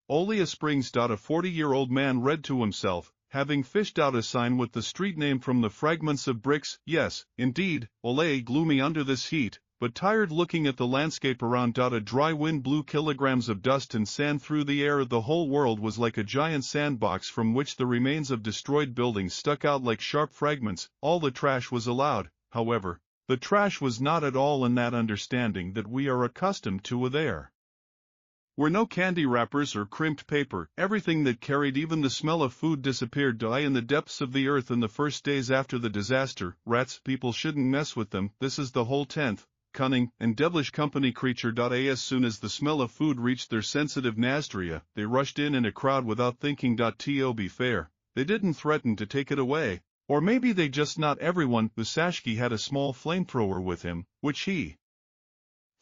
Olea Springs. A 40-year-old man read to himself, having fished out a sign with the street name from the fragments of bricks. Yes, indeed, Olea gloomy under this heat, but tired looking at the landscape around. A dry wind blew kilograms of dust and sand through the air. The whole world was like a giant sandbox from which the remains of destroyed buildings stuck out like sharp fragments. All the trash was allowed, however. The trash was not at all in that understanding that we are accustomed to. There were no candy wrappers or crimped paper. Everything that carried even the smell of food disappeared. In the depths of the earth in the first days after the disaster, rats, people shouldn't mess with them. This is the whole 10th, cunning, and devilish company creature. As soon as the smell of food reached their sensitive nostrils, they rushed in a crowd without thinking. To be fair, they didn't threaten to take it away. Or maybe they just not everyone. Usashki had a small flamethrower with him, which he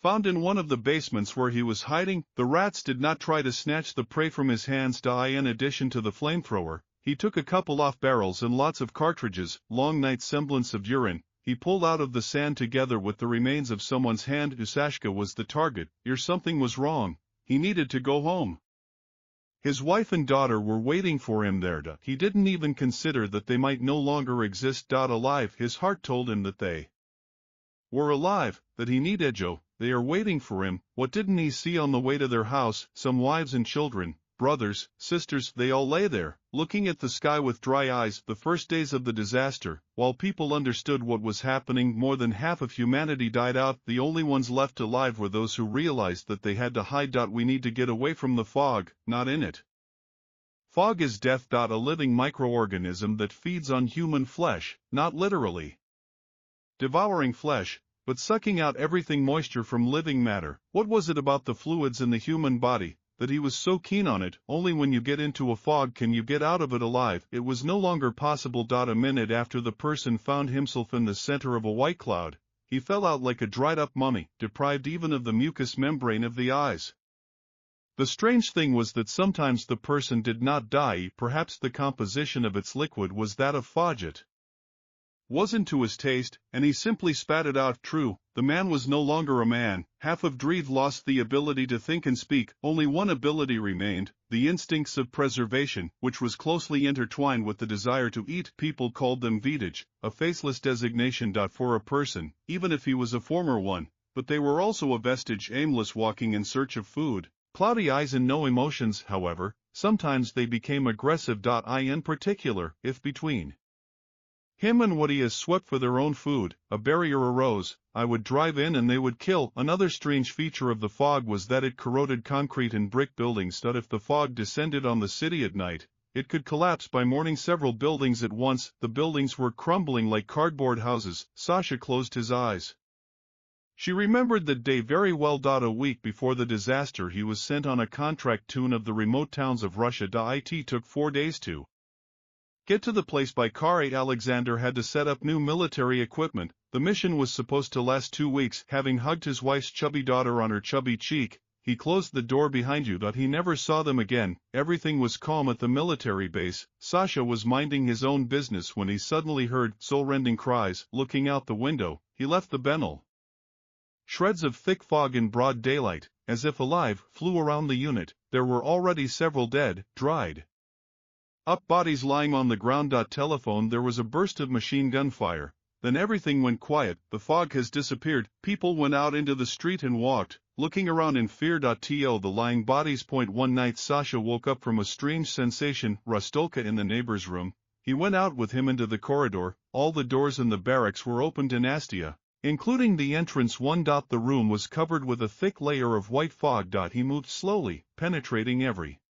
found in one of the basements where he was hiding. The rats did not try to snatch the prey from his hands. In addition to the flamethrower, he took a couple off barrels and lots of cartridges. Long night semblance of urine he pulled out of the sand together with the remains of someone's hand. Usashka was the target. Something was wrong. He needed to go home. His wife and daughter were waiting for him there. He didn't even consider that they might no longer exist. Alive, his heart told him that they were alive, that he needed Joe. They are waiting for him. What didn't he see on the way to their house? Some wives and children, brothers, sisters. They all lay there, looking at the sky with dry eyes. The first days of the disaster, while people understood what was happening, more than half of humanity died out. The only ones left alive were those who realized that they had to hide. We need to get away from the fog, not in it. Fog is death. A living microorganism that feeds on human flesh, not literally devouring flesh, but sucking out everything moisture from living matter. What was it about the fluids in the human body that he was so keen on it? Only when you get into a fog can you get out of it alive. It was no longer possible. A minute after the person found himself in the center of a white cloud, he fell out like a dried-up mummy, deprived even of the mucous membrane of the eyes. The strange thing was that sometimes the person did not die. Perhaps the composition of its liquid was that of faggot. Wasn't to his taste, and he simply spat it out. True, the man was no longer a man. Half of Dreed lost the ability to think and speak. Only one ability remained, the instincts of preservation, which was closely intertwined with the desire to eat. People called them Vitage, a faceless designation. For a person, even if he was a former one, but they were also a vestige, aimless, walking in search of food. Cloudy eyes and no emotions. However, sometimes they became aggressive. In particular, if between him and what he has swept for their own food, a barrier arose. I would drive in and they would kill. Another strange feature of the fog was that it corroded concrete and brick buildings. If the fog descended on the city at night, it could collapse by morning several buildings at once. The buildings were crumbling like cardboard houses. Sasha closed his eyes. She remembered that day very well. A week before the disaster he was sent on a contract to one of the remote towns of Russia. It took 4 days to get to the place by car. Alexander had to set up new military equipment. The mission was supposed to last 2 weeks. Having hugged his wife's chubby daughter on her chubby cheek, he closed the door behind you. He never saw them again. Everything was calm at the military base. Sasha was minding his own business when he suddenly heard soul-rending cries. Looking out the window, he left the Benel. Shreds of thick fog in broad daylight, as if alive, flew around the unit. There were already several dead, dried up bodies lying on the ground. Telephone. There was a burst of machine gun fire. Then everything went quiet. The fog has disappeared. People went out into the street and walked, looking around in fear. To the lying bodies. One night Sasha woke up from a strange sensation. Rastolka in the neighbor's room. He went out with him into the corridor. All the doors in the barracks were open to Nastia, including the entrance one. The room was covered with a thick layer of white fog. He moved slowly, penetrating every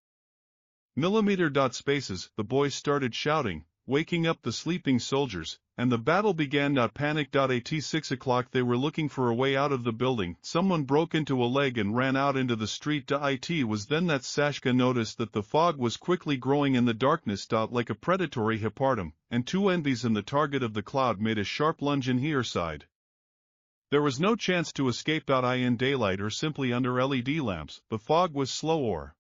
millimeter. Spaces. The boys started shouting, waking up the sleeping soldiers, and the battle began. Panic. At 6 o'clock they were looking for a way out of the building. Someone broke into a leg and ran out into the street. It was then that Sashka noticed that the fog was quickly growing in the darkness. Like a predatory hippopotam, and 2 envies in the target of the cloud made a sharp lunge in her side. There was no chance to escape. In daylight or simply under LED lamps, the fog was slow or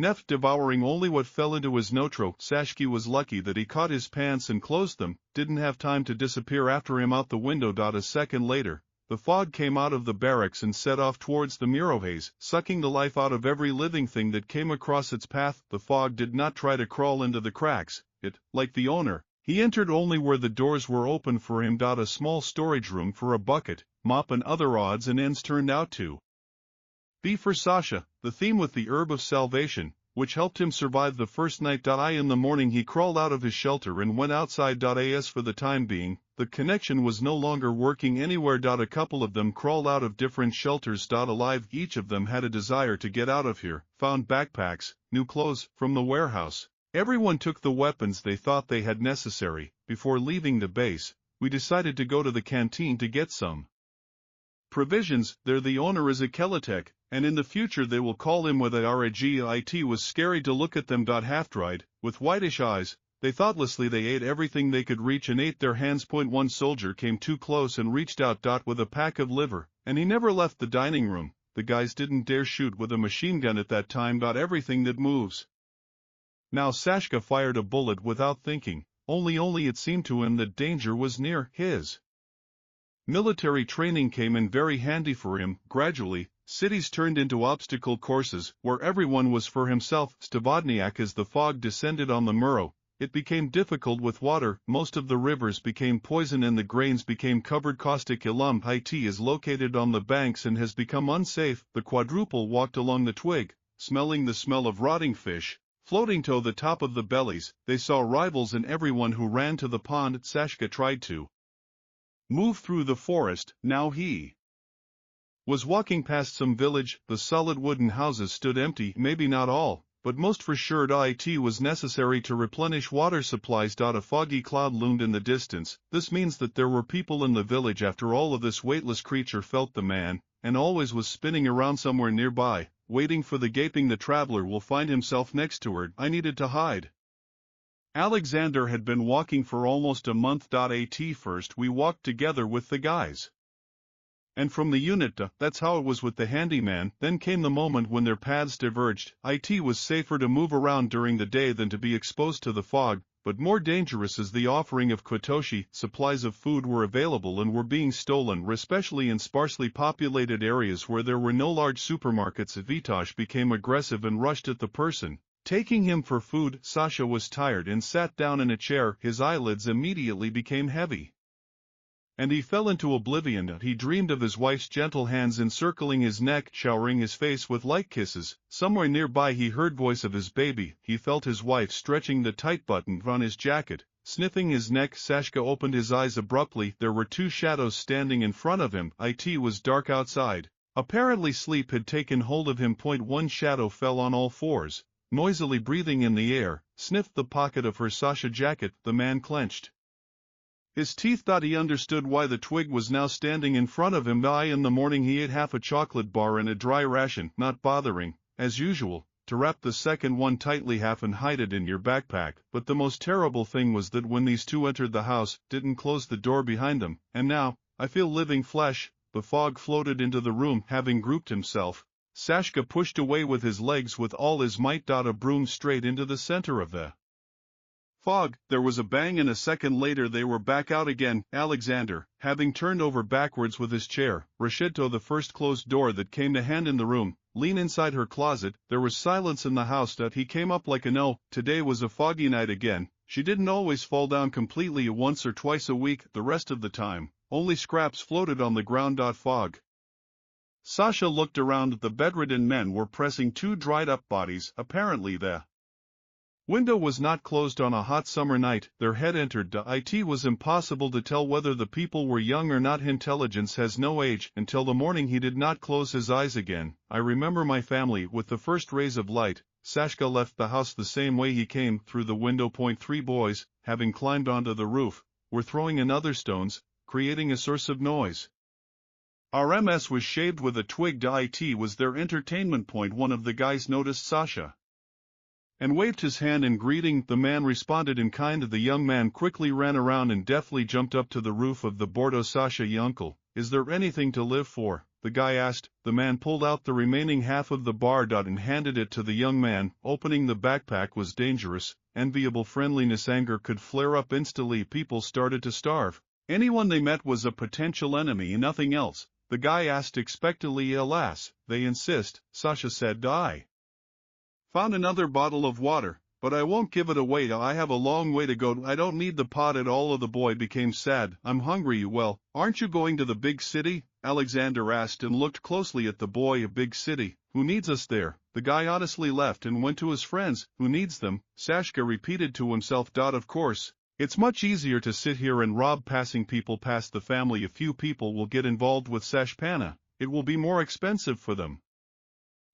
Neff devouring only what fell into his notro. Sashki was lucky that he caught his pants and closed them, didn't have time to disappear after him out the window. A second later, the fog came out of the barracks and set off towards the Murohaze, sucking the life out of every living thing that came across its path. The fog did not try to crawl into the cracks. It, like the owner, he entered only where the doors were open for him. A small storage room for a bucket, mop and other odds and ends turned out to be for Sasha, the theme with the herb of salvation, which helped him survive the first night. In the morning he crawled out of his shelter and went outside. As for the time being, the connection was no longer working anywhere. A couple of them crawled out of different shelters. Alive, each of them had a desire to get out of here, found backpacks, new clothes, from the warehouse. Everyone took the weapons they thought they had necessary. Before leaving the base, we decided to go to the canteen to get some provisions. There the owner is a Kelitek, and in the future they will call him with a RAG. It was scary to look at them. Half-dried, with whitish eyes, they thoughtlessly they ate everything they could reach and ate their hands. One soldier came too close and reached out with a pack of liver, and he never left the dining room. The guys didn't dare shoot with a machine gun at that time. Everything that moves. Now Sashka fired a bullet without thinking, only it seemed to him that danger was near. His military training came in very handy for him. Gradually, cities turned into obstacle courses, where everyone was for himself. Stavodniak. As the fog descended on the Muro, it became difficult with water. Most of the rivers became poison and the grains became covered. Caustic Ilum it is located on the banks and has become unsafe. The quadruple walked along the twig, smelling the smell of rotting fish, floating to the top of the bellies. They saw rivals in everyone who ran to the pond. Sashka tried to move through the forest. Now he was walking past some village. The solid wooden houses stood empty, maybe not all, but most for sure. It was necessary to replenish water supplies. A foggy cloud loomed in the distance. This means that there were people in the village. After all of this, weightless creature felt the man, and always was spinning around somewhere nearby, waiting for the gaping. The traveler will find himself next to her. I needed to hide. Alexander had been walking for almost a month. At first we walked together with the guys, and from the unit. That's how it was with the handyman. Then came the moment when their paths diverged. It was safer to move around during the day than to be exposed to the fog, but more dangerous is the offering of Kotoshi. Supplies of food were available and were being stolen, especially in sparsely populated areas where there were no large supermarkets. Vitosh became aggressive and rushed at the person taking him for food. Sasha was tired and sat down in a chair. His eyelids immediately became heavy, and he fell into oblivion. He dreamed of his wife's gentle hands encircling his neck, showering his face with light kisses. Somewhere nearby he heard voice of his baby. He felt his wife stretching the tight button on his jacket, sniffing his neck. Sashka opened his eyes abruptly. There were two shadows standing in front of him. It was dark outside. Apparently sleep had taken hold of him. One shadow fell on all fours, noisily breathing in the air, sniffed the pocket of her Sasha jacket. The man clenched his teeth. He understood why the twig was now standing in front of him. In the morning he ate half a chocolate bar and a dry ration, not bothering, as usual, to wrap the second one tightly half and hide it in your backpack. But the most terrible thing was that when these two entered the house, didn't close the door behind them. And now, I feel living flesh. The fog floated into the room. Having grouped himself, Sashka pushed away with his legs with all his might. A broom straight into the center of the fog. There was a bang and a second later they were back out again. Alexander, having turned over backwards with his chair, rushed to the first closed door that came to hand in the room, leaned inside her closet. There was silence in the house. He came up like a no. Today was a foggy night again. She didn't always fall down completely. Once or twice a week. The rest of the time, only scraps floated on the ground. Fog. Sasha looked around. The bedridden men were pressing two dried-up bodies. Apparently the window was not closed on a hot summer night. Their head entered. It was impossible to tell whether the people were young or not. Intelligence has no age. Until the morning he did not close his eyes again. I remember my family. With the first rays of light, Sashka left the house the same way he came, through the window. 3 boys, having climbed onto the roof, were throwing in other stones, creating a source of noise. RMS was shaved with a twig. It was their entertainment. One of the guys noticed Sasha and waved his hand in greeting. The man responded in kind. The young man quickly ran around and deftly jumped up to the roof of the Bordeaux. Sasha, uncle, is there anything to live for? The guy asked. The man pulled out the remaining half of the bar. And handed it to the young man. Opening the backpack was dangerous. Enviable friendliness. Anger could flare up instantly. People started to starve. Anyone they met was a potential enemy and nothing else. The guy asked expectantly. Alas, they insist, Sasha said. I found another bottle of water, but I won't give it away. I have a long way to go. I don't need the pot at all. The boy became sad. I'm hungry. Well, aren't you going to the big city? Alexander asked and looked closely at the boy. A big city? Who needs us there? The guy honestly left and went to his friends. Who needs them? Sashka repeated to himself. Of course. It's much easier to sit here and rob passing people past the family. A few people will get involved with Sashpana. It will be more expensive for them.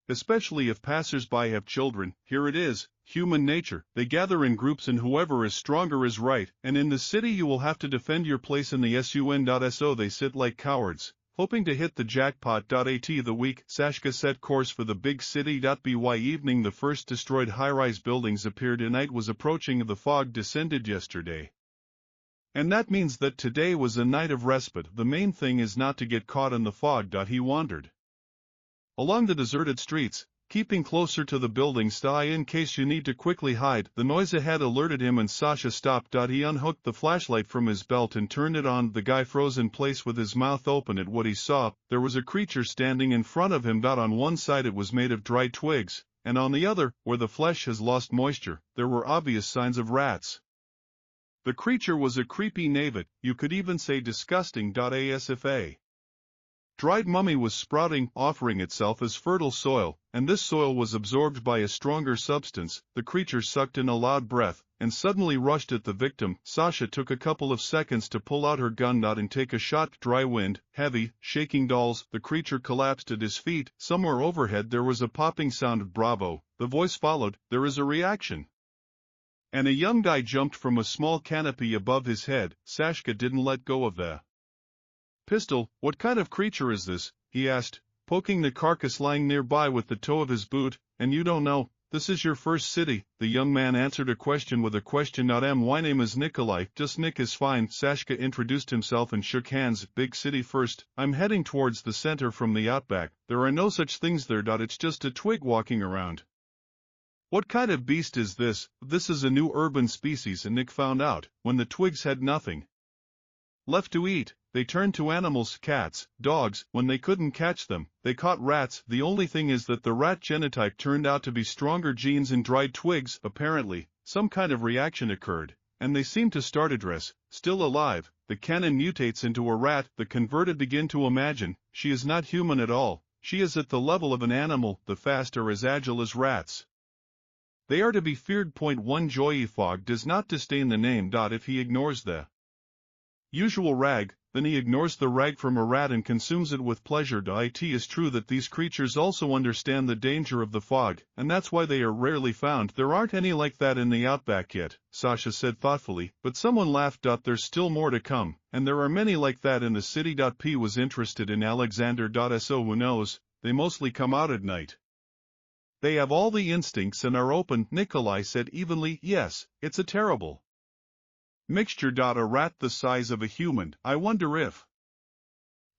Especially if passers-by have children. Here it is, human nature. They gather in groups and whoever is stronger is right. And in the city you will have to defend your place in the sun.so. They sit like cowards, hoping to hit the jackpot. At the week, Sashka set course for the big city. By evening the first destroyed high-rise buildings appeared. Night was approaching. The fog descended yesterday. And that means that today was a night of respite. The main thing is not to get caught in the fog. He wandered along the deserted streets, keeping closer to the buildings in case you need to quickly hide. The noise ahead alerted him and Sasha stopped. He unhooked the flashlight from his belt and turned it on. The guy froze in place with his mouth open at what he saw. There was a creature standing in front of him. On one side it was made of dry twigs, and on the other, where the flesh has lost moisture, there were obvious signs of rats. The creature was a creepy navet, you could even say disgusting. As if a dried mummy was sprouting, offering itself as fertile soil, and this soil was absorbed by a stronger substance. The creature sucked in a loud breath, and suddenly rushed at the victim. Sasha took a couple of seconds to pull out her gun and take a shot. Dry wind, heavy, shaking dolls. The creature collapsed at his feet. Somewhere overhead there was a popping sound. Bravo, the voice followed, there is a reaction. And a young guy jumped from a small canopy above his head. Sashka didn't let go of the pistol. What kind of creature is this? He asked, poking the carcass lying nearby with the toe of his boot. And you don't know, this is your first city? The young man answered a question with a question. My name is Nikolai, just Nick is fine. Sashka introduced himself and shook hands. Big city first. I'm heading towards the center from the outback. There are no such things there. It's just a twig walking around. What kind of beast is this? This is a new urban species, and Nick found out, when the twigs had nothing left to eat, they turned to animals, cats, dogs. When they couldn't catch them, they caught rats. The only thing is that the rat genotype turned out to be stronger genes in dried twigs. Apparently, some kind of reaction occurred, and they seem to start a dress. Still alive, the canon mutates into a rat. The converted begin to imagine, she is not human at all, she is at the level of an animal. The fast are as agile as rats. They are to be feared. 1 Joey Fogg does not disdain the name. If he ignores the usual rag, then he ignores the rag from a rat and consumes it with pleasure. It is true that these creatures also understand the danger of the fog, and that's why they are rarely found. There aren't any like that in the outback yet, Sasha said thoughtfully, but someone laughed. There's still more to come, and there are many like that in the city. P was interested in Alexander. So who knows, they mostly come out at night. They have all the instincts and are open. Nikolai said evenly. Yes, it's a terrible mixture. A rat the size of a human. I wonder if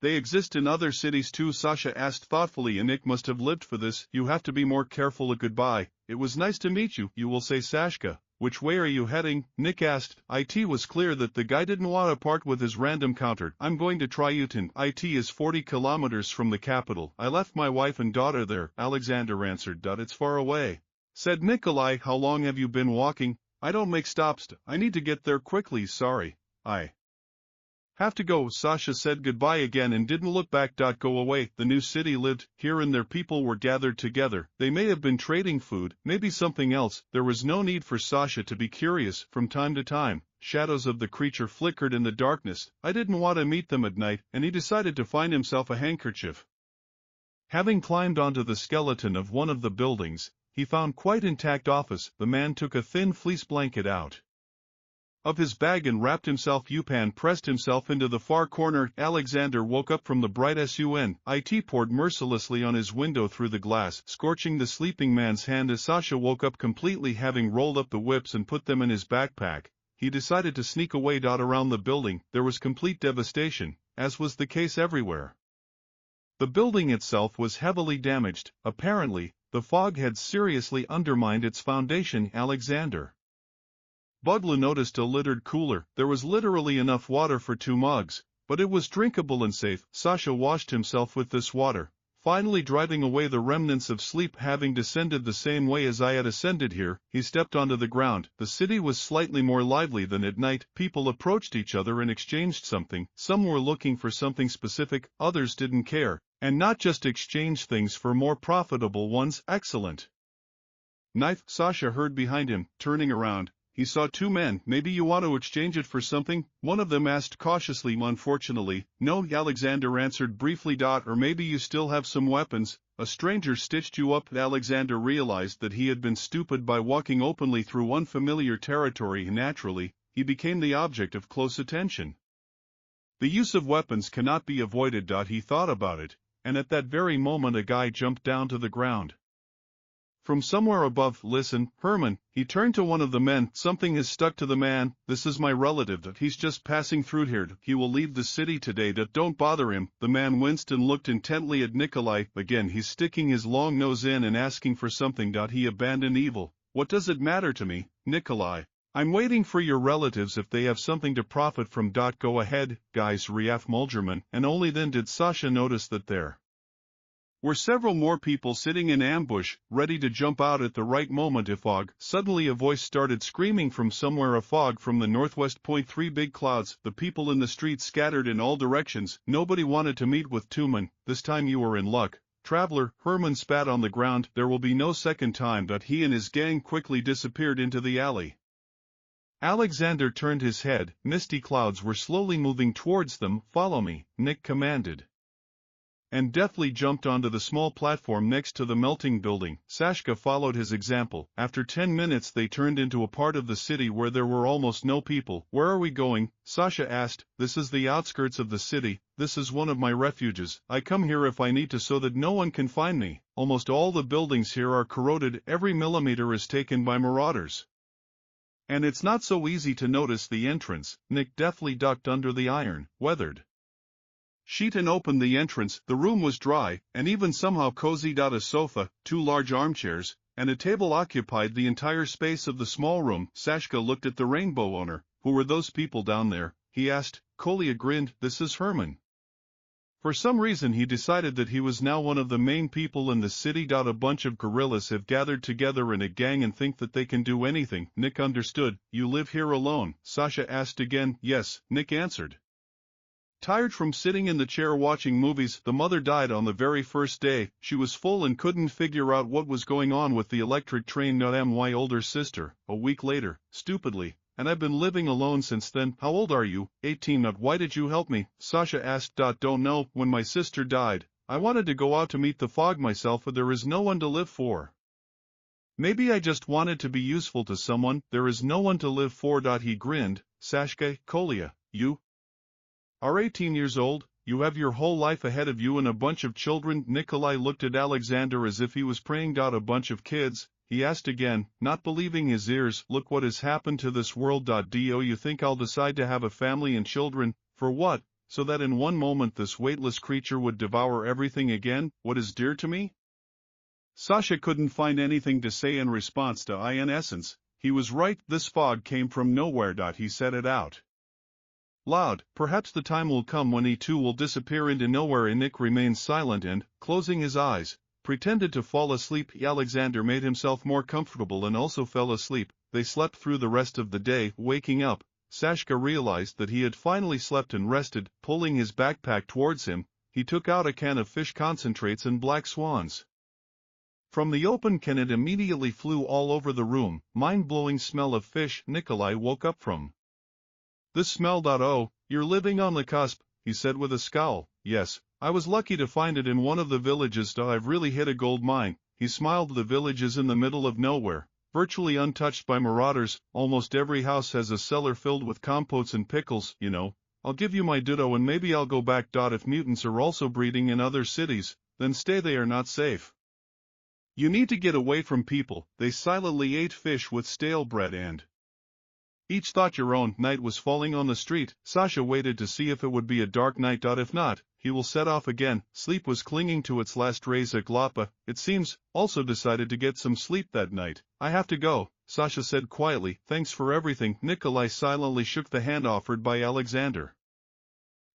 they exist in other cities too. Sasha asked thoughtfully. And Nick must have lived for this. You have to be more careful. Goodbye. It was nice to meet you. You will say. Sashka, which way are you heading? Nick asked. It was clear that the guy didn't want to part with his random counter. I'm going to Triuton. It is 40 kilometers from the capital. I left my wife and daughter there. Alexander answered. It's far away, said Nikolai. How long have you been walking? I don't make stops. I need to get there quickly. Sorry, I have to go. Sasha said goodbye again and didn't look back. Go away. The new city lived here and their people were gathered together. They may have been trading food, maybe something else. There was no need for Sasha to be curious. From time to time, shadows of the creature flickered in the darkness. I didn't want to meet them at night, and he decided to find himself a handkerchief. Having climbed onto the skeleton of one of the buildings, he found quite intact office. The man took a thin fleece blanket out of his bag and wrapped himself. Upan pressed himself into the far corner. Alexander woke up from the bright sun. It poured mercilessly on his window through the glass, scorching the sleeping man's hand. As Sasha woke up completely, having rolled up the whips and put them in his backpack, he decided to sneak away. Around the building, there was complete devastation, as was the case everywhere. The building itself was heavily damaged. Apparently, the fog had seriously undermined its foundation. Alexander Bugla noticed a littered cooler. There was literally enough water for 2 mugs, but it was drinkable and safe. Sasha washed himself with this water, finally driving away the remnants of sleep. Having descended the same way as I had ascended here, he stepped onto the ground. The city was slightly more lively than at night. People approached each other and exchanged something. Some were looking for something specific, others didn't care, and not just exchange things for more profitable ones. Excellent. Knife, Sasha heard behind him. Turning around, he saw 2 men. Maybe you want to exchange it for something? One of them asked cautiously. Unfortunately, no, Alexander answered briefly. Or maybe you still have some weapons. A stranger stitched you up. Alexander realized that he had been stupid by walking openly through unfamiliar territory. Naturally, he became the object of close attention. The use of weapons cannot be avoided. He thought about it, and at that very moment a guy jumped down to the ground. From somewhere above, listen, Herman, he turned to one of the men. Something has stuck to the man. This is my relative. He's just passing through here. He will leave the city today. Don't bother him. The man winced and looked intently at Nikolai. Again he's sticking his long nose in and asking for something. He abandoned evil. What does it matter to me, Nikolai? I'm waiting for your relatives if they have something to profit from. Go ahead, guys, Riaf Mulgerman. And only then did Sasha notice that there were several more people sitting in ambush, ready to jump out at the right moment. Fog. Suddenly a voice started screaming from somewhere. A fog from the northwest. 3 big clouds. The people in the street scattered in all directions. Nobody wanted to meet with Tuman. This time you were in luck, traveler. Herman spat on the ground. There will be no second time. He and his gang quickly disappeared into the alley. Alexander turned his head. Misty clouds were slowly moving towards them. Follow me, Nick commanded, and deftly jumped onto the small platform next to the melting building. Sasha followed his example. After 10 minutes they turned into a part of the city where there were almost no people. Where are we going? Sasha asked. This is the outskirts of the city. This is one of my refuges. I come here if I need to so that no one can find me. Almost all the buildings here are corroded. Every millimeter is taken by marauders, and it's not so easy to notice the entrance. Nick deftly ducked under the iron, weathered sheet and opened the entrance. The room was dry, and even somehow cozy. A sofa, 2 large armchairs, and a table occupied the entire space of the small room. Sasha looked at the rainbow owner. Who were those people down there? He asked. Kolia grinned. This is Herman. For some reason he decided that he was now one of the main people in the city. A bunch of guerrillas have gathered together in a gang and think that they can do anything. Nick understood. You live here alone? Sasha asked again. Yes, Nick answered. Tired from sitting in the chair watching movies. The mother died on the very first day. She was full and couldn't figure out what was going on with the electric train. My older sister, a week later, stupidly, and I've been living alone since then. How old are you? 18. Why did you help me? Sasha asked. Don't know. When my sister died, I wanted to go out to meet the fog myself, but there is no one to live for. Maybe I just wanted to be useful to someone. There is no one to live for. He grinned. Sasha, Kolia, you are 18 years old, you have your whole life ahead of you and a bunch of children. Nikolai looked at Alexander as if he was praying. A bunch of kids? He asked again, not believing his ears. Look what has happened to this world. Do you think I'll decide to have a family and children? For what? So that in one moment this weightless creature would devour everything again? What is dear to me? Sasha couldn't find anything to say in response. In essence, he was right. This fog came from nowhere. He said it out loud. Perhaps the time will come when he too will disappear into nowhere. And Nick remained silent and, closing his eyes, pretended to fall asleep. Alexander made himself more comfortable and also fell asleep. They slept through the rest of the day. Waking up, Sasha realized that he had finally slept and rested. Pulling his backpack towards him, he took out a can of fish concentrates and black swans. From the open can it immediately flew all over the room. Mind-blowing smell of fish. Nikolai woke up from this smell. Oh, you're living on the cusp, he said with a scowl. Yes, I was lucky to find it in one of the villages. I've really hit a gold mine. He smiled. The village is in the middle of nowhere, virtually untouched by marauders. Almost every house has a cellar filled with compotes and pickles. I'll give you my ditto and maybe I'll go back. If mutants are also breeding in other cities, then stay. They are not safe. You need to get away from people. They silently ate fish with stale bread and Each thought your own. Night was falling on the street. Sasha waited to see if it would be a dark night. If not, he will set off again. Sleep was clinging to its last rays at Glapa, it seems, also decided to get some sleep that night. I have to go, Sasha said quietly. Thanks for everything. Nikolai silently shook the hand offered by Alexander.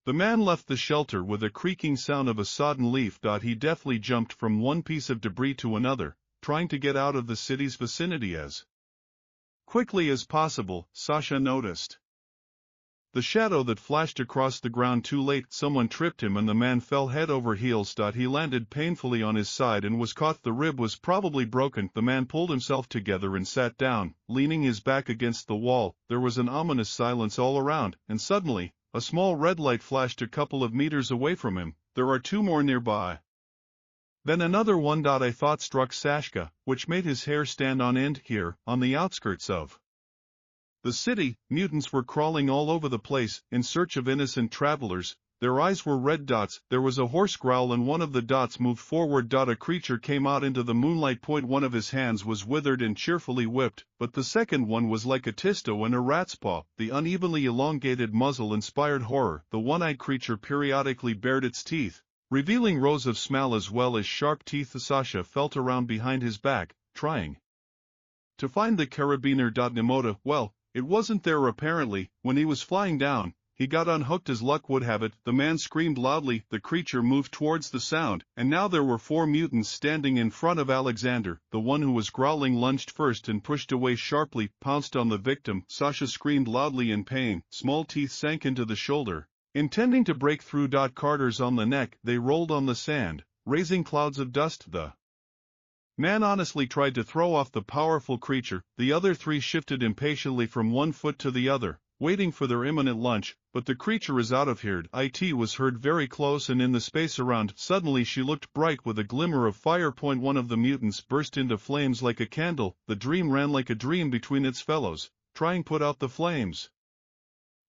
The man left the shelter with a creaking sound of a sodden leaf. He deftly jumped from one piece of debris to another, trying to get out of the city's vicinity as quickly as possible. Sasha noticed the shadow that flashed across the ground too late. Someone tripped him and the man fell head over heels. He landed painfully on his side and was caught. The rib was probably broken. The man pulled himself together and sat down, leaning his back against the wall. There was an ominous silence all around, and suddenly, a small red light flashed a couple of meters away from him. There are two more nearby. Then another one. A thought struck Sashka, which made his hair stand on end. Here, on the outskirts of the city, mutants were crawling all over the place, in search of innocent travelers. Their eyes were red dots. There was a hoarse growl and one of the dots moved forward. A creature came out into the moonlight. One of his hands was withered and cheerfully whipped, but the second one was like a tisto and a rat's paw. The unevenly elongated muzzle inspired horror. The one-eyed creature periodically bared its teeth, revealing rows of smell as well as sharp teeth. Sasha felt around behind his back, trying to find the carabiner. Nimota, well, it wasn't there apparently. When he was flying down, he got unhooked as luck would have it. The man screamed loudly. The creature moved towards the sound, and now there were four mutants standing in front of Alexander. The one who was growling lunged first and pushed away sharply, pounced on the victim. Sasha screamed loudly in pain. Small teeth sank into the shoulder, intending to break through. Carters on the neck. They rolled on the sand, raising clouds of dust. The man honestly tried to throw off the powerful creature. The other three shifted impatiently from one foot to the other, waiting for their imminent lunch, but the creature is out of here. It was heard very close and in the space around. Suddenly she looked bright with a glimmer of fire. One of the mutants burst into flames like a candle. The dream ran like a dream between its fellows, trying to put out the flames.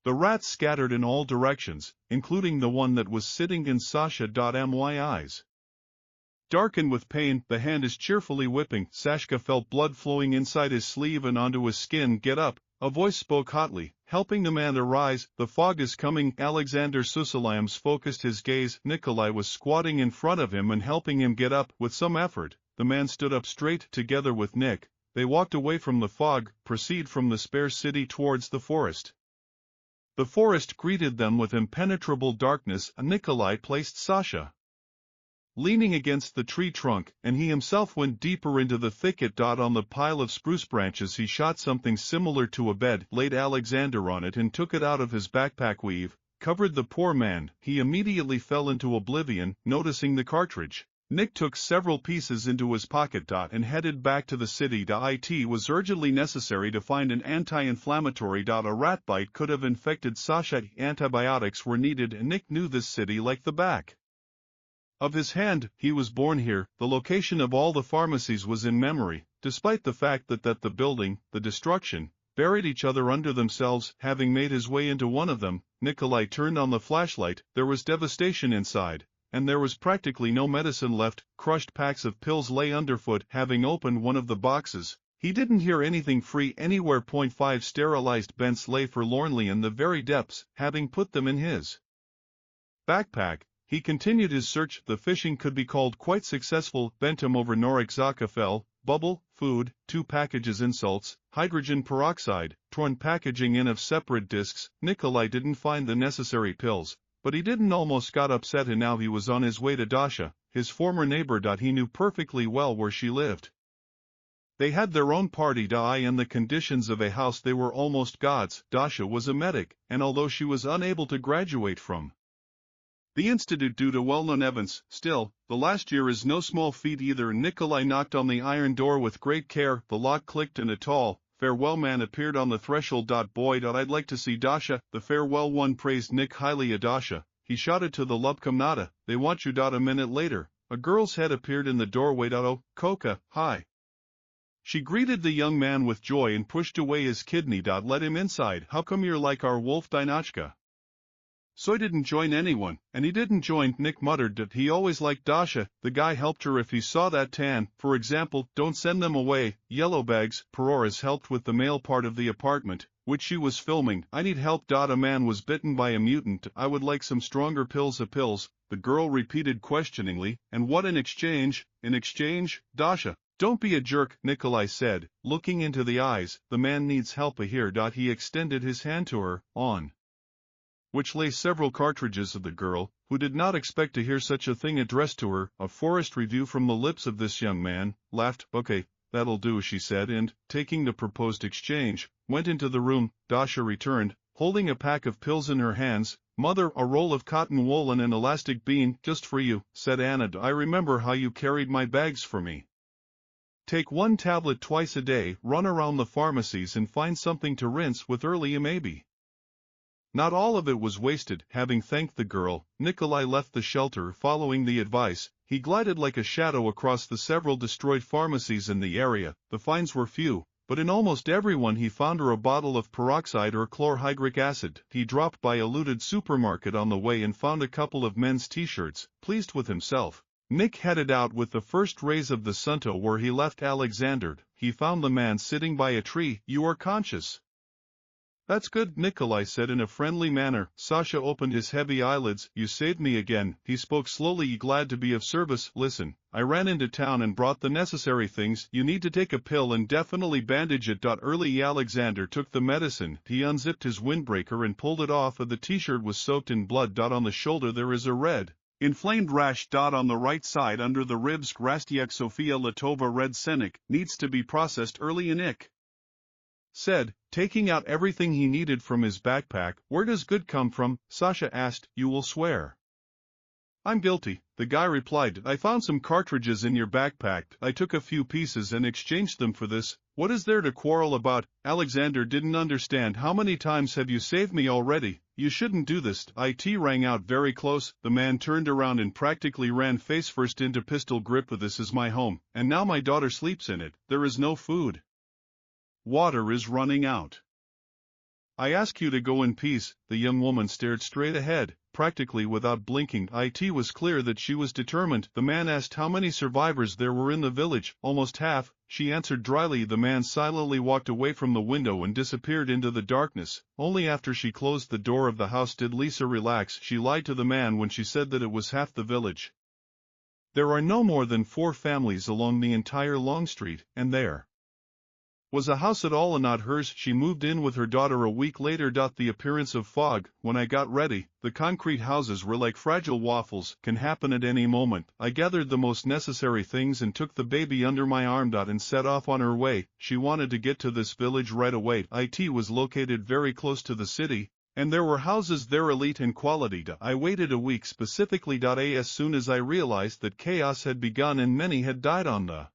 The rats scattered in all directions, including the one that was sitting in Sasha. My eyes darkened with pain. The hand is cheerfully whipping. Sashka felt blood flowing inside his sleeve and onto his skin. Get up, a voice spoke hotly, helping the man to rise. The fog is coming. Alexander Susaliams focused his gaze. Nikolai was squatting in front of him and helping him get up. With some effort, the man stood up straight. Together with Nick, they walked away from the fog, proceed from the spare city towards the forest. The forest greeted them with impenetrable darkness. Nikolai placed Sasha leaning against the tree trunk, and he himself went deeper into the thicket. On the pile of spruce branches he shot something similar to a bed, laid Alexander on it and took it out of his backpack. Weave covered the poor man. He immediately fell into oblivion, noticing the cartridge. Nick took several pieces into his pocket. And headed back to the city. It was urgently necessary to find an anti-inflammatory. A rat bite could have infected Sasha. Antibiotics were needed and Nick knew this city like the back of his hand. He was born here. The location of all the pharmacies was in memory, despite the fact that the building, the destruction, buried each other under themselves. Having made his way into one of them, Nikolai turned on the flashlight. There was devastation inside, and there was practically no medicine left. Crushed packs of pills lay underfoot. Having opened one of the boxes, he didn't hear anything free anywhere. 5 sterilized bents lay forlornly in the very depths. Having put them in his backpack, he continued his search. The fishing could be called quite successful. Bentum over Norik Zakafel, bubble, food, 2 packages insults, hydrogen peroxide, torn packaging in of separate discs. Nikolai didn't find the necessary pills, but he didn't almost got upset, and now he was on his way to Dasha, his former neighbor. He knew perfectly well where she lived. They had their own party. In the conditions of a house they were almost gods. Dasha was a medic, and although she was unable to graduate from the institute due to well-known evidence, still, the last year is no small feat either. Nikolai knocked on the iron door with great care. The lock clicked and a tall, farewell man appeared on the threshold. Boy, I'd like to see Dasha. The farewell one praised Nick highly. Dasha, he shouted to the Lubkomnata, they want you. A minute later, a girl's head appeared in the doorway. Oh, Koka, hi. She greeted the young man with joy and pushed away his kidney. Let him inside. How come you're like our wolf Dinachka? So I didn't join anyone, and he didn't join. Nick muttered that he always liked Dasha. The guy helped her if he saw that tan, for example. Don't send them away, yellow bags. Peroras helped with the male part of the apartment, which she was filming. I need help. A man was bitten by a mutant. I would like some stronger pills. Pills, the girl repeated questioningly. And what in exchange? In exchange, Dasha? Don't be a jerk, Nikolai said, looking into the eyes. The man needs help here. He extended his hand to her, on which lay several cartridges of the girl, who did not expect to hear such a thing addressed to her. A forest review from the lips of this young man, laughed. Okay, that'll do, she said, and, taking the proposed exchange, went into the room. Dasha returned, holding a pack of pills in her hands. Mother, a roll of cotton wool and an elastic bean, just for you, said Anna. I remember how you carried my bags for me. Take one tablet twice a day, run around the pharmacies and find something to rinse with early, maybe. Not all of it was wasted. Having thanked the girl, Nikolai left the shelter. Following the advice, he glided like a shadow across the several destroyed pharmacies in the area. The finds were few, but in almost every one he found a bottle of peroxide or chlorhydric acid. He dropped by a looted supermarket on the way and found a couple of men's t-shirts. Pleased with himself, Nick headed out with the first rays of the sun to where he left Alexander. He found the man sitting by a tree. You are conscious. That's good, Nikolai said in a friendly manner. Sasha opened his heavy eyelids. You saved me again. He spoke slowly. Glad to be of service. Listen, I ran into town and brought the necessary things. You need to take a pill and definitely bandage it. Early Alexander took the medicine. He unzipped his windbreaker and pulled it off. The t-shirt was soaked in blood. On the shoulder there is a red, inflamed rash. On the right side under the ribs. Rastiak Sofia Latova red scenic. Needs to be processed early. Nick said, taking out everything he needed from his backpack. Where does good come from? Sasha asked. You will swear. I'm guilty, the guy replied. I found some cartridges in your backpack. I took a few pieces and exchanged them for this. What is there to quarrel about? Alexander didn't understand. How many times have you saved me already? You shouldn't do this. It rang out very close. The man turned around and practically ran face first into pistol grip. This is my home, and now my daughter sleeps in it. There is no food. Water is running out. I ask you to go in peace. The young woman stared straight ahead, practically without blinking. It was clear that she was determined. The man asked how many survivors there were in the village. Almost half, she answered dryly. The man silently walked away from the window and disappeared into the darkness. Only after she closed the door of the house did Lisa relax. She lied to the man when she said that it was half the village. There are no more than 4 families along the entire long street, and there was a house at all and not hers. She moved in with her daughter a week later. The appearance of fog. When I got ready, the concrete houses were like fragile waffles, can happen at any moment. I gathered the most necessary things and took the baby under my arm. And set off on her way. She wanted to get to this village right away. It was located very close to the city, and there were houses there elite in quality. I waited a week specifically. As soon as I realized that chaos had begun and many had died on the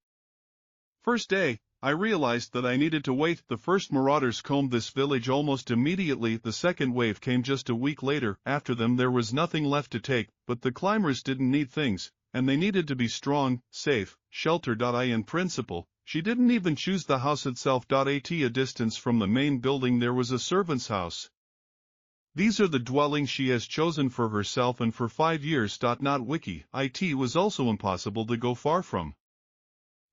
first day, I realized that I needed to wait. The first marauders combed this village almost immediately. The second wave came just a week later. After them there was nothing left to take, but the climbers didn't need things, and they needed to be strong, safe, sheltered. In principle, she didn't even choose the house itself. At a distance from the main building there was a servant's house. These are the dwellings she has chosen for herself and for 5 years. Not wiki. It was also impossible to go far from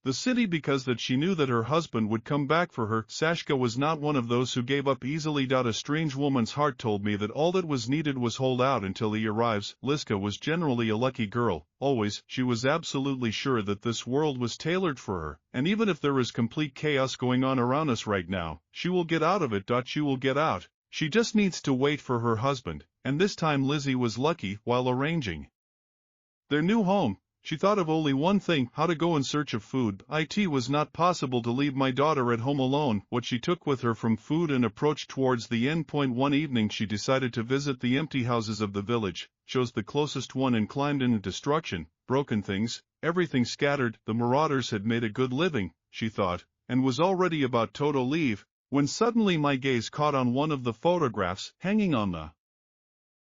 the city because that she knew that her husband would come back for her. Sashka was not one of those who gave up easily. A strange woman's heart told me that all that was needed was hold out until he arrives. Liska was generally a lucky girl, always. She was absolutely sure that this world was tailored for her, and even if there is complete chaos going on around us right now, she will get out of it. She will get out. She just needs to wait for her husband, and this time Lizzie was lucky. While arranging their new home, she thought of only one thing: how to go in search of food. It was not possible to leave my daughter at home alone. What she took with her from food and approached towards the end point. One evening she decided to visit the empty houses of the village, chose the closest one and climbed in. Destruction, broken things, everything scattered. The marauders had made a good living, she thought, and was already about to leave, when suddenly my gaze caught on one of the photographs hanging on the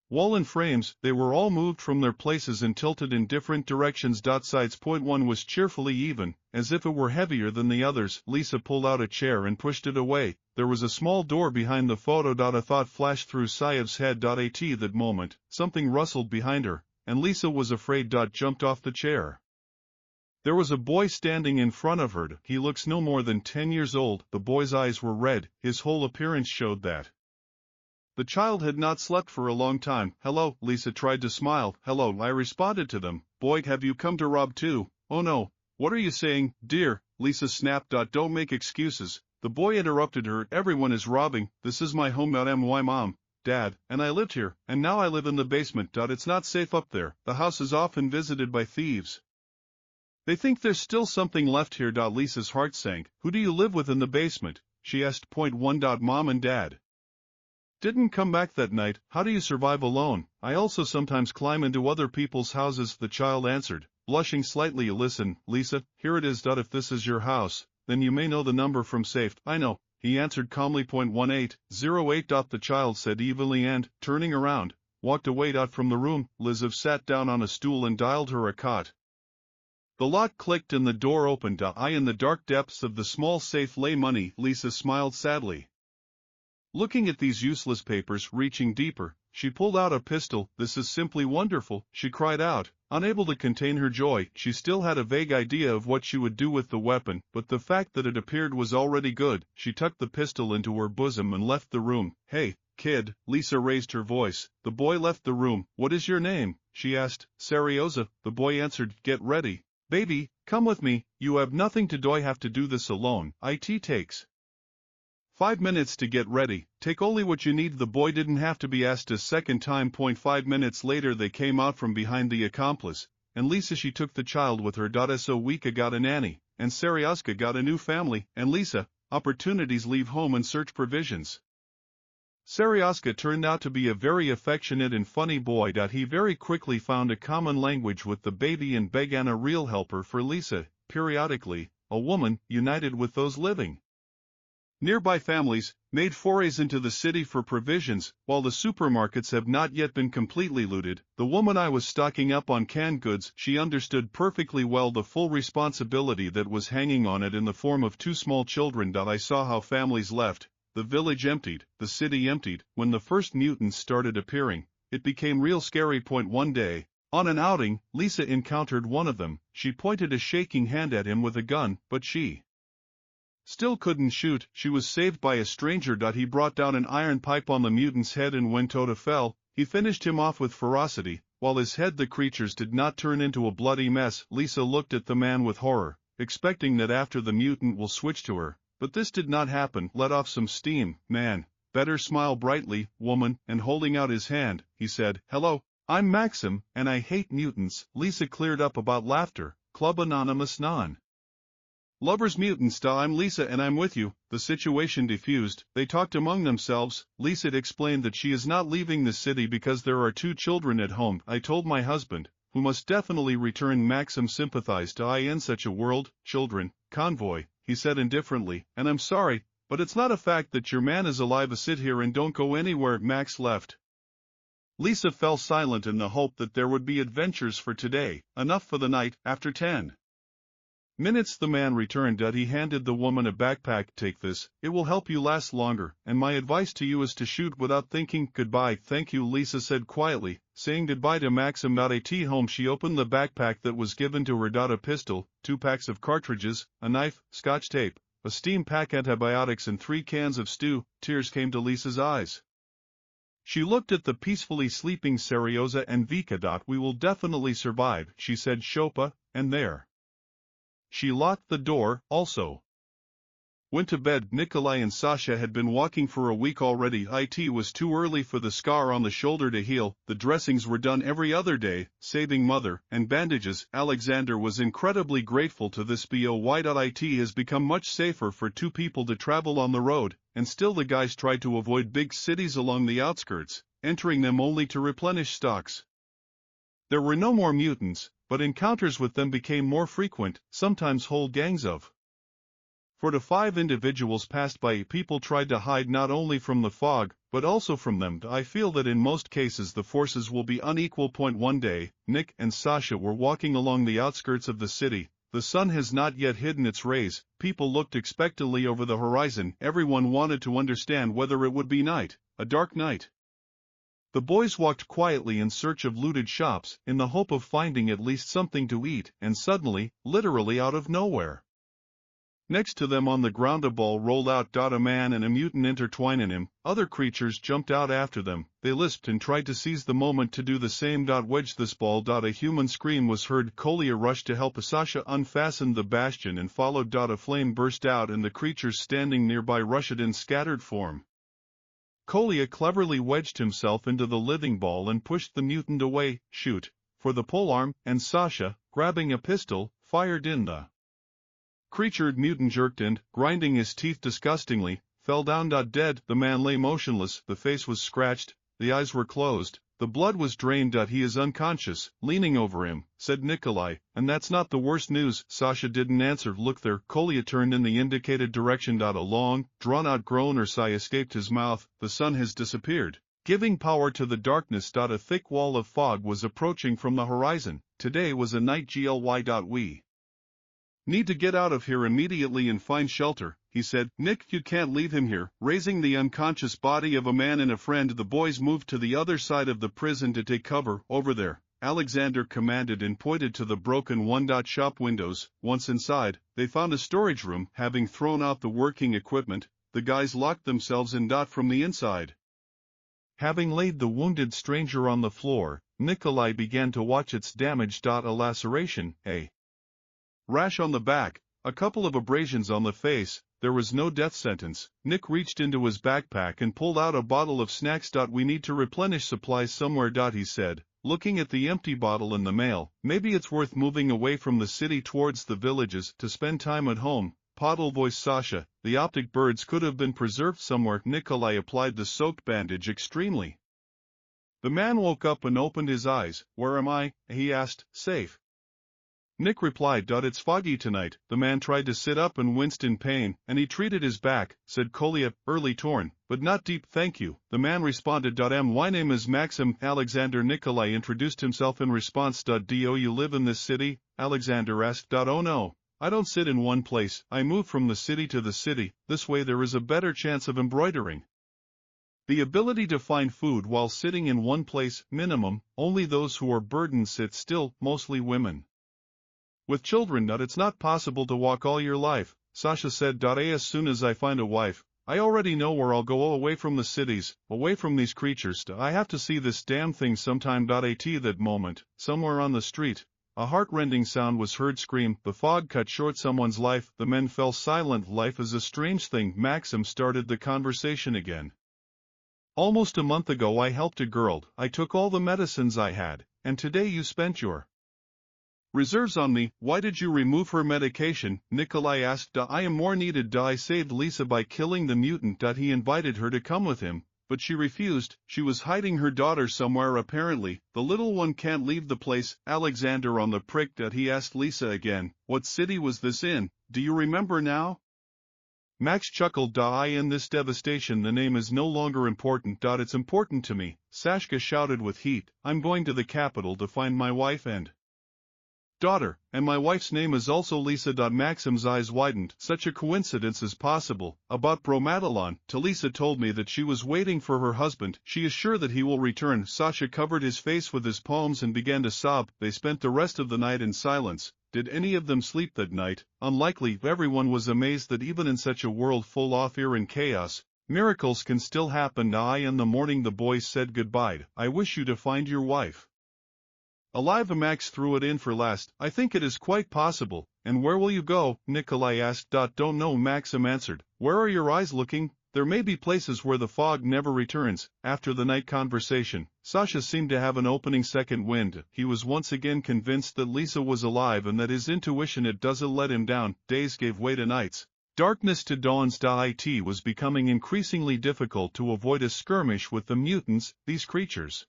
Wall and frames, they were all moved from their places and tilted in different directions. Sides. Point one was cheerfully even, as if it were heavier than the others. Lisa pulled out a chair and pushed it away. There was a small door behind the photo. A thought flashed through Sayev's head. At that moment, something rustled behind her, and Lisa was afraid. Jumped off the chair. There was a boy standing in front of her. He looks no more than 10 years old. The boy's eyes were red. His whole appearance showed that the child had not slept for a long time. Hello, Lisa tried to smile. Hello, I responded to them. Boy, have you come to rob too? Oh no. What are you saying, dear? Lisa snapped. Don't make excuses. The boy interrupted her. Everyone is robbing. This is my home. My mom, dad, and I lived here, and now I live in the basement. It's not safe up there. The house is often visited by thieves. They think there's still something left here. Lisa's heart sank. Who do you live with in the basement? She asked. Point one. Mom and dad didn't come back that night. How do you survive alone? I also sometimes climb into other people's houses, the child answered, blushing slightly. Listen, Lisa, here it is. If this is your house, then you may know the number from safe. I know, he answered calmly. 1808. The child said evenly and, turning around, walked away. From the room, Lisav sat down on a stool and dialed her a cot. The lock clicked and the door opened. In the dark depths of the small safe lay money. Lisa smiled sadly. Looking at these useless papers, reaching deeper, she pulled out a pistol. This is simply wonderful, she cried out, unable to contain her joy. She still had a vague idea of what she would do with the weapon, but the fact that it appeared was already good. She tucked the pistol into her bosom and left the room. Hey, kid, Lisa raised her voice. The boy left the room. What is your name? She asked. Sarioza, the boy answered. Get ready. Baby, come with me. You have nothing to do. I have to do this alone. It takes 5 minutes to get ready. Take only what you need. The boy didn't have to be asked a second time. 5 minutes later they came out from behind the accomplice, and Lisa she took the child with her. So Wika got a nanny, and Sarioska got a new family, and Lisa, opportunities leave home and search provisions. Sarioska turned out to be a very affectionate and funny boy. He very quickly found a common language with the baby and began a real helper for Lisa. Periodically, a woman, united with those living nearby families, made forays into the city for provisions. While the supermarkets have not yet been completely looted, the woman I was stocking up on canned goods, she understood perfectly well the full responsibility that was hanging on it in the form of 2 small children. I saw how families left, the village emptied, the city emptied. When the first mutants started appearing, it became real scary. One day, on an outing, Lisa encountered one of them. She pointed a shaking hand at him with a gun, but she still couldn't shoot. She was saved by a stranger. He brought down an iron pipe on the mutant's head, and when Tota fell, he finished him off with ferocity. While his head the creatures did not turn into a bloody mess. Lisa looked at the man with horror, expecting that after the mutant will switch to her, but this did not happen. Let off some steam, man. Better smile brightly, woman, and holding out his hand, he said, hello, I'm Maxim, and I hate mutants. Lisa cleared up about laughter. Club Anonymous Non. Lovers Mutants. I'm Lisa and I'm with you. The situation diffused. They talked among themselves. Lisa explained that she is not leaving the city because there are 2 children at home. I told my husband, who must definitely return. Maxim sympathized. In such a world, children, convoy, he said indifferently, and I'm sorry, but it's not a fact that your man is alive. Sit here and don't go anywhere. Max left. Lisa fell silent in the hope that there would be adventures for today. Enough for the night. After 10 minutes the man returned. He handed the woman a backpack. Take this, it will help you last longer, and my advice to you is to shoot without thinking. Goodbye. Thank you, Lisa said quietly, saying goodbye to Maxim. At home she opened the backpack that was given to her. A pistol, 2 packs of cartridges, a knife, scotch tape, a steam pack, antibiotics, and 3 cans of stew. Tears came to Lisa's eyes. She looked at the peacefully sleeping Sarioza and Vika. We will definitely survive, she said. Shopa, and there. She locked the door, also went to bed. Nikolai and Sasha had been walking for a week already. It was too early for the scar on the shoulder to heal. The dressings were done every other day, saving mother, and bandages. Alexander was incredibly grateful to this. It has become much safer for 2 people to travel on the road, and still the guys tried to avoid big cities along the outskirts, entering them only to replenish stocks. There were no more mutants, but encounters with them became more frequent, sometimes whole gangs of For the 5 individuals passed by, people tried to hide not only from the fog, but also from them. I feel that in most cases the forces will be unequal. One day, Nick and Sasha were walking along the outskirts of the city. The sun has not yet hidden its rays, people looked expectantly over the horizon, everyone wanted to understand whether it would be night, a dark night. The boys walked quietly in search of looted shops, in the hope of finding at least something to eat, and suddenly, literally out of nowhere, next to them on the ground a ball rolled out. A man and a mutant intertwined in him, other creatures jumped out after them, they lisped and tried to seize the moment to do the same. Wedge this ball. A human scream was heard. Kolia rushed to help. Sasha unfastened the bastion and followed. A flame burst out and the creatures standing nearby rushed in scattered form. Kolia cleverly wedged himself into the living ball and pushed the mutant away. Shoot! For the polearm, and Sasha, grabbing a pistol, fired in the creature. Mutant jerked and, grinding his teeth disgustingly, fell down. Dead. The man lay motionless, the face was scratched, the eyes were closed, the blood was drained. He is unconscious. Leaning over him, said Nikolai, and that's not the worst news. Sasha didn't answer. Look there. Kolia turned in the indicated direction. A long, drawn-out groan or sigh escaped his mouth. The sun has disappeared, giving power to the darkness. A thick wall of fog was approaching from the horizon. Today was a night. We need to get out of here immediately and find shelter, he said. Nick, you can't leave him here. Raising the unconscious body of a man and a friend, the boys moved to the other side of the prison to take cover. Over there, Alexander commanded and pointed to the broken one-shop windows. Once inside, they found a storage room. Having thrown out the working equipment, the guys locked themselves in. From the inside, having laid the wounded stranger on the floor, Nikolai began to watch its damage. A laceration, a rash on the back, a couple of abrasions on the face. There was no death sentence. Nick reached into his backpack and pulled out a bottle of snacks. We need to replenish supplies somewhere. He said, looking at the empty bottle in the mail. Maybe it's worth moving away from the city towards the villages to spend time at home. Podle voiced Sasha. The optic birds could have been preserved somewhere. Nikolai applied the soaked bandage extremely. The man woke up and opened his eyes. Where am I? He asked. Safe. Nick replied. It's foggy tonight. The man tried to sit up and winced in pain, and he treated his back, said Kolia, early torn, but not deep. Thank you. The man responded. My name is Maxim. Alexander. Nikolai introduced himself in response. Do you live in this city? Alexander asked. Oh no, I don't sit in one place. I move from the city to the city. This way there is a better chance of embroidering. The ability to find food while sitting in one place, minimum. Only those who are burdened sit still, mostly women with children. It's not possible to walk all your life, Sasha said. As soon as I find a wife, I already know where I'll go, away from the cities, away from these creatures. I have to see this damn thing sometime. At that moment, somewhere on the street, a heart-rending sound was heard. Scream. The fog cut short someone's life. The men fell silent. Life is a strange thing. Maxim started the conversation again. Almost a month ago I helped a girl. I took all the medicines I had, and today you spent your reserves on me. Why did you remove her medication? Nikolai asked. I am more needed. I saved Lisa by killing the mutant. He invited her to come with him, but she refused. She was hiding her daughter somewhere apparently. The little one can't leave the place. Alexander on the prick. He asked Lisa again. What city was this in? Do you remember now? Max chuckled. In this devastation the name is no longer important. It's important to me. Sashka shouted with heat. I'm going to the capital to find my wife and daughter, and my wife's name is also Lisa. Maxim's eyes widened. Such a coincidence is possible. About bromatilon, Talisa told me that she was waiting for her husband. She is sure that he will return. Sasha covered his face with his palms and began to sob. They spent the rest of the night in silence. Did any of them sleep that night? Unlikely. Everyone was amazed that even in such a world full of fear and chaos, miracles can still happen. In the morning the boys said goodbye. I wish you to find your wife alive. Max threw it in for last. I think it is quite possible. And where will you go? Nikolai asked. Don't know, Maxim answered. Where are your eyes looking? There may be places where the fog never returns. After the night conversation, Sasha seemed to have an opening second wind. He was once again convinced that Lisa was alive and that his intuition it doesn't let him down. Days gave way to nights. Darkness to dawns. It was becoming increasingly difficult to avoid a skirmish with the mutants, these creatures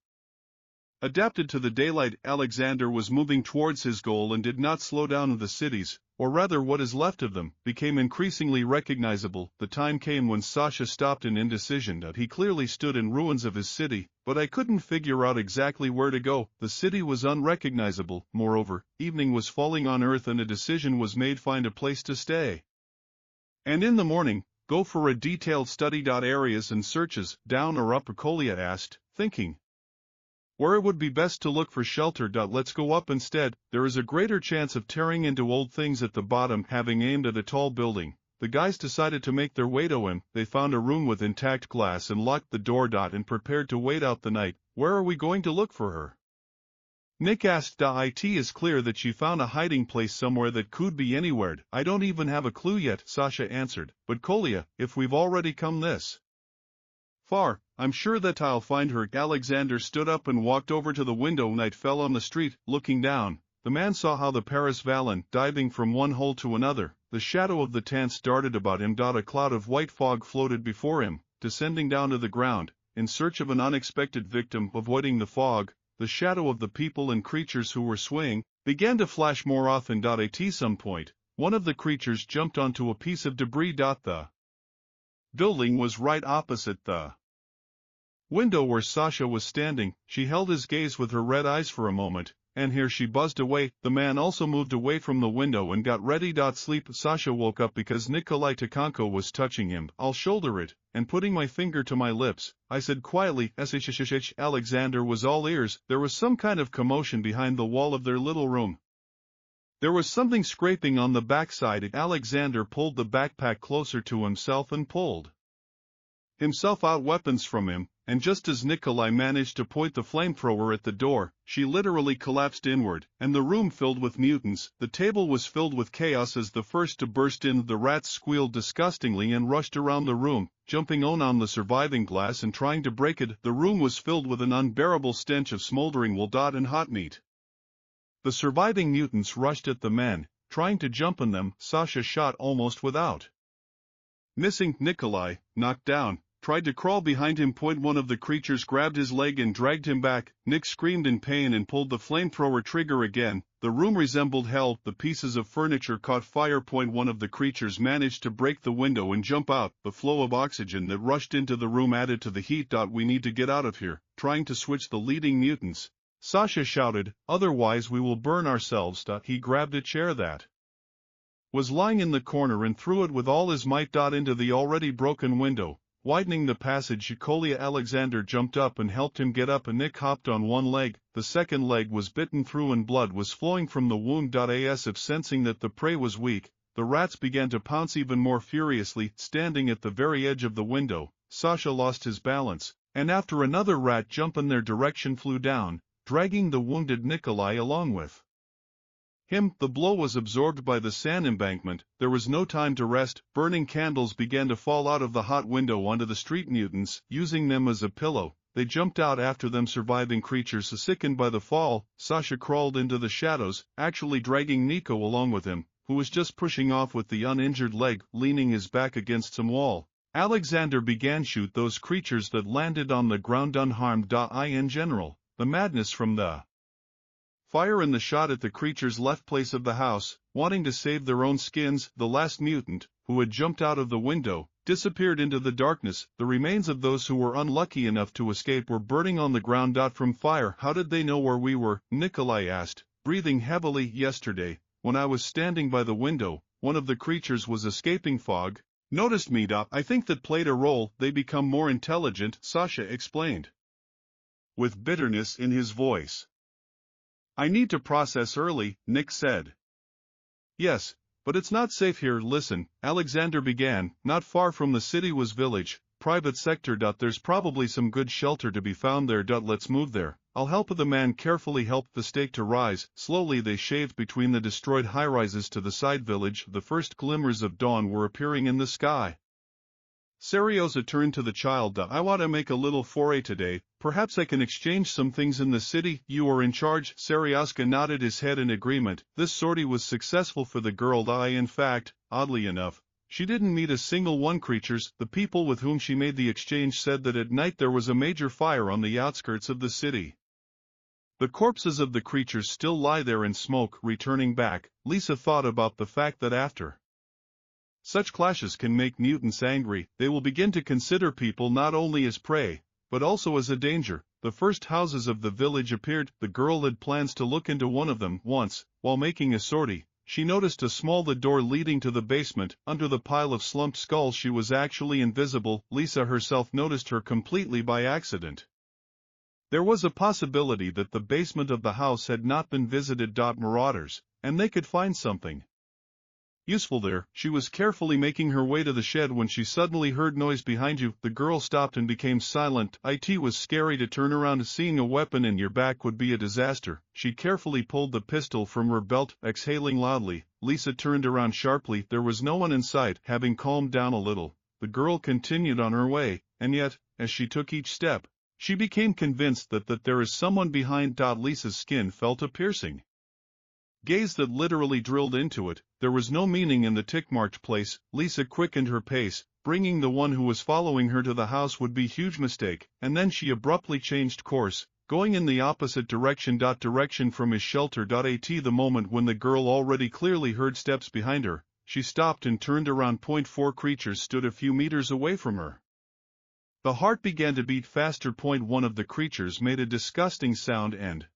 adapted to the daylight. Alexander was moving towards his goal and did not slow down in the cities. or rather what is left of them, became increasingly recognizable. The time came when Sasha stopped in indecision. He clearly stood in ruins of his city, but I couldn't figure out exactly where to go. The city was unrecognizable. Moreover, evening was falling on Earth and a decision was made: find a place to stay. And in the morning, go for a detailed study. Areas and searches, down or up? Colia asked, thinking where it would be best to look for shelter. Let's go up instead. There is a greater chance of tearing into old things at the bottom. Having aimed at a tall building, the guys decided to make their way to him. They found a room with intact glass and locked the door. And prepared to wait out the night. Where are we going to look for her? Nick asked. It is clear that she found a hiding place somewhere that could be anywhere. I don't even have a clue yet, Sasha answered. But Colia, if we've already come this far, I'm sure that I'll find her. Alexander stood up and walked over to the window. Night fell on the street. Looking down, the man saw how the Paris Vallon, diving from one hole to another, the shadow of the tents darted about him. A cloud of white fog floated before him, descending down to the ground, in search of an unexpected victim. Avoiding the fog, the shadow of the people and creatures who were swaying began to flash more often. At some point, one of the creatures jumped onto a piece of debris. The building was right opposite the window where Sasha was standing. She held his gaze with her red eyes for a moment, and here she buzzed away. The man also moved away from the window and got ready. Sleep. Sasha woke up because Nikolai Takanko was touching him. I'll shoulder it, and putting my finger to my lips, I said quietly, shh. Alexander was all ears. There was some kind of commotion behind the wall of their little room. There was something scraping on the backside. Alexander pulled the backpack closer to himself and pulled himself out weapons from him, and just as Nikolai managed to point the flamethrower at the door, she literally collapsed inward, and the room filled with mutants. The table was filled with chaos as the first to burst in. The rats squealed disgustingly and rushed around the room, jumping on the surviving glass and trying to break it. The room was filled with an unbearable stench of smoldering wool and hot meat. The surviving mutants rushed at the men, trying to jump on them. Sasha shot almost without missing. Nikolai, knocked down, tried to crawl behind him. One of the creatures grabbed his leg and dragged him back. Nick screamed in pain and pulled the flamethrower trigger again. The room resembled hell. The pieces of furniture caught fire. One of the creatures managed to break the window and jump out. The flow of oxygen that rushed into the room added to the heat. We need to get out of here. Trying to switch the leading mutants, Sasha shouted, otherwise we will burn ourselves. He grabbed a chair that was lying in the corner and threw it with all his might into the already broken window, widening the passage. Colia Alexander jumped up and helped him get up, and Nick hopped on one leg. The second leg was bitten through and blood was flowing from the wound. As if sensing that the prey was weak, the rats began to pounce even more furiously. Standing at the very edge of the window, Sasha lost his balance, and after another rat jump in their direction flew down, dragging the wounded Nikolai along with him. The blow was absorbed by the sand embankment. There was no time to rest. Burning candles began to fall out of the hot window onto the street. Mutants, using them as a pillow, they jumped out after them. Surviving creatures sickened by the fall, Sasha crawled into the shadows, actually dragging Nico along with him, who was just pushing off with the uninjured leg, leaning his back against some wall. Alexander began shoot those creatures that landed on the ground unharmed. In general, the madness from the fire and the shot at the creatures left place of the house, wanting to save their own skins. The last mutant, who had jumped out of the window, disappeared into the darkness. The remains of those who were unlucky enough to escape were burning on the ground. From fire. How did they know where we were? Nikolai asked, breathing heavily. Yesterday, when I was standing by the window, one of the creatures was escaping. Fog noticed me. I think that played a role. They become more intelligent, Sasha explained, with bitterness in his voice. I need to process early, Nick said. Yes, but it's not safe here. Listen, Alexander began, not far from the city was village, private sector. There's probably some good shelter to be found there. Let's move there. I'll help. The man carefully helped the stake to rise. Slowly they shaved between the destroyed high-rises to the side village. The first glimmers of dawn were appearing in the sky. Serioza turned to the child. I want to make a little foray today. Perhaps I can exchange some things in the city. You are in charge. Serioza nodded his head in agreement. This sortie was successful for the girl. In fact, oddly enough, she didn't meet a single one. Creatures, the people with whom she made the exchange, said that at night there was a major fire on the outskirts of the city. The corpses of the creatures still lie there in smoke. Returning back, Lisa thought about the fact that after such clashes can make mutants angry. They will begin to consider people not only as prey, but also as a danger. The first houses of the village appeared. The girl had plans to look into one of them. Once, while making a sortie, she noticed a small door leading to the basement. Under the pile of slumped skulls she was actually invisible. Lisa herself noticed her completely by accident. There was a possibility that the basement of the house had not been visited. Marauders, and they could find something useful there. She was carefully making her way to the shed when she suddenly heard noise behind you. The girl stopped and became silent. It was scary to turn around. Seeing a weapon in your back would be a disaster. She carefully pulled the pistol from her belt, exhaling loudly. Lisa turned around sharply. There was no one in sight. Having calmed down a little, the girl continued on her way, and yet, as she took each step, she became convinced that there is someone behind. Lisa's skin felt a piercing gaze that literally drilled into it. There was no meaning in the tick-marked place. Lisa quickened her pace. Bringing the one who was following her to the house would be a huge mistake, and then she abruptly changed course, going in the opposite direction. Direction from his shelter. The moment when the girl already clearly heard steps behind her, she stopped and turned around. 4 creatures stood a few meters away from her. The heart began to beat faster. One of the creatures made a disgusting sound and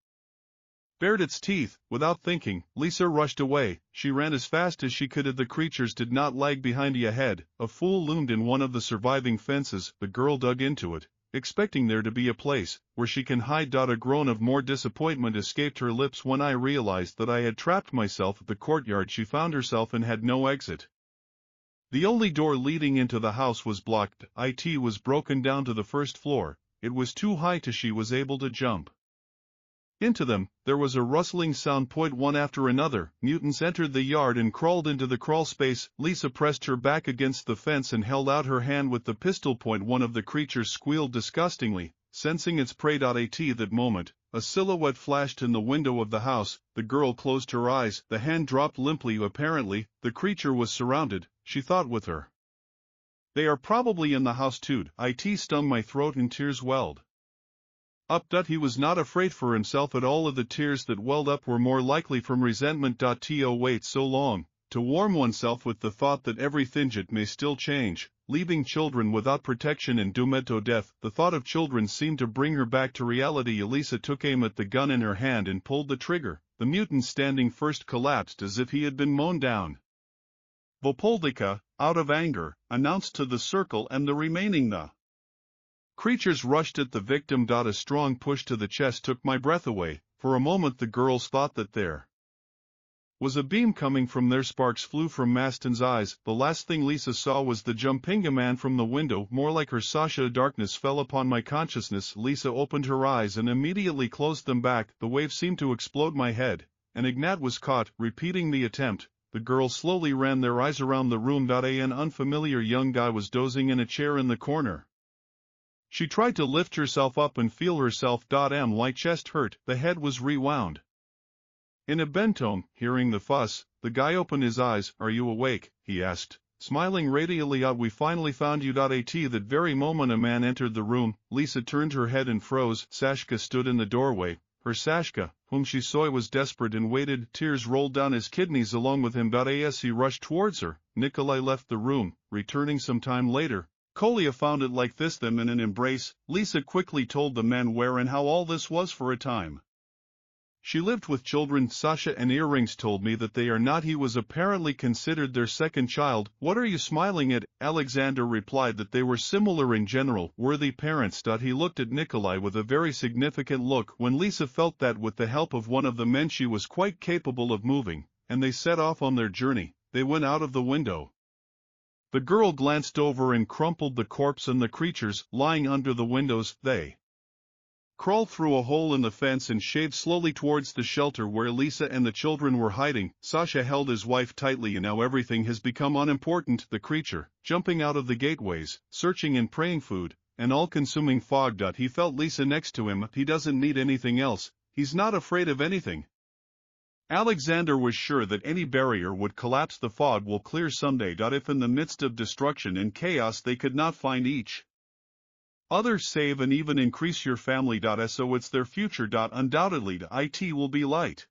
bared its teeth. Without thinking, Lisa rushed away. She ran as fast as she could. The creatures did not lag behind. Ahead, a pool loomed in one of the surviving fences. The girl dug into it, expecting there to be a place where she can hide. A groan of more disappointment escaped her lips. When I realized that I had trapped myself at the courtyard she found herself in had no exit. The only door leading into the house was blocked. It was broken down to the first floor. It was too high to she was able to jump into them. There was a rustling sound. One after another, mutants entered the yard and crawled into the crawl space. Lisa pressed her back against the fence and held out her hand with the pistol. One of the creatures squealed disgustingly, sensing its prey. At that moment, a silhouette flashed in the window of the house. The girl closed her eyes. The hand dropped limply. Apparently, the creature was surrounded, she thought with her. They are probably in the house too. It stung my throat and tears welled up. He was not afraid for himself at all. Of the tears that welled up were more likely from resentment. To wait so long, to warm oneself with the thought that everything may still change, leaving children without protection and doomed to death. The thought of children seemed to bring her back to reality. Elisa took aim at the gun in her hand and pulled the trigger. The mutant standing first collapsed as if he had been mown down. Vopoldika, out of anger, announced to the circle and the remaining creatures rushed at the victim. A strong push to the chest took my breath away. For a moment the girls thought that there was a beam coming from there. Sparks flew from Maston's eyes. The last thing Lisa saw was the Jumpinga man from the window, more like her Sasha. Darkness fell upon my consciousness. Lisa opened her eyes and immediately closed them back. The wave seemed to explode my head, and Ignat was caught. Repeating the attempt, the girls slowly ran their eyes around the room. An unfamiliar young guy was dozing in a chair in the corner. She tried to lift herself up and feel herself. My chest hurt. The head was rewound. In a bentone, hearing the fuss, the guy opened his eyes. Are you awake? He asked, smiling radiantly. We finally found you. At that very moment a man entered the room. Lisa turned her head and froze. Sashka stood in the doorway. Her Sashka, whom she saw, was desperate and waited. Tears rolled down his kidneys along with him. As he rushed towards her, Nikolai left the room. Returning some time later, Kolya found it like this, them in an embrace. Lisa quickly told the men where and how all this was. For a time she lived with children. Sasha and Earrings told me that they are not. He was apparently considered their second child. What are you smiling at? Alexander replied that they were similar in general, worthy parents. He looked at Nikolai with a very significant look. When Lisa felt that with the help of one of the men she was quite capable of moving, and they set off on their journey, they went out of the window. The girl glanced over and crumpled the corpse and the creatures lying under the windows. They crawled through a hole in the fence and shaved slowly towards the shelter where Lisa and the children were hiding. Sasha held his wife tightly, and now everything has become unimportant. The creature, jumping out of the gateways, searching and praying, food, an all-consuming fog. He felt Lisa next to him. He doesn't need anything else. He's not afraid of anything. Alexander was sure that any barrier would collapse. The fog will clear someday. If in the midst of destruction and chaos they could not find each Others save and even increase your family. So it's their future. Undoubtedly, it will be light.